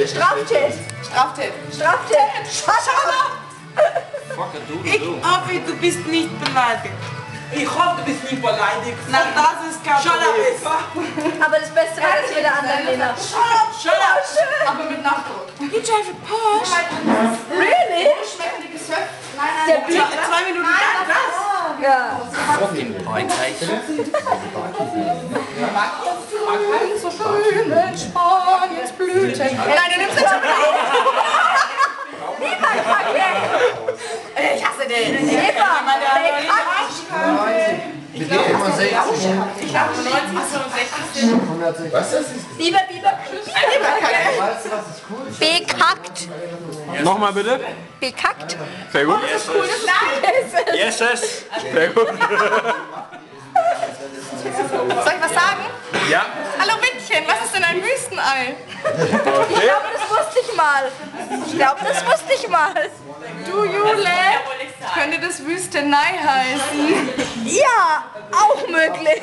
Straftat. Straftat. Straftat. Schau. Ich hoffe, du bist nicht beleidigt. Ich hoffe, du bist nicht beleidigt. Na, das ist kein Problem. Aber das Beste war das mit der anderen Lena. Aber mit Nachdruck. You drive a Porsche. Really? Schmecken die Gesöff? Nein, Der nein. Bier. 2 Minuten lang. Ja. So schön in Spaniens Blüten. Nein, du nimmst den schon wieder auf. Niemand verkehrt. Ich hasse den. Eva, Mit 65. Ich glaube, 1965. Was ist das? Biber. Weißt du, was ist cool? Bekackt. Nochmal bitte. Bekackt. Sehr gut. Yes, sehr gut. Soll ich was sagen? Ja. Hallo Wittchen, was ist denn ein Wüstenei? Ich glaube, das wusste ich mal. Du Jule, könnte das Wüstenei heißen? Ja, auch möglich.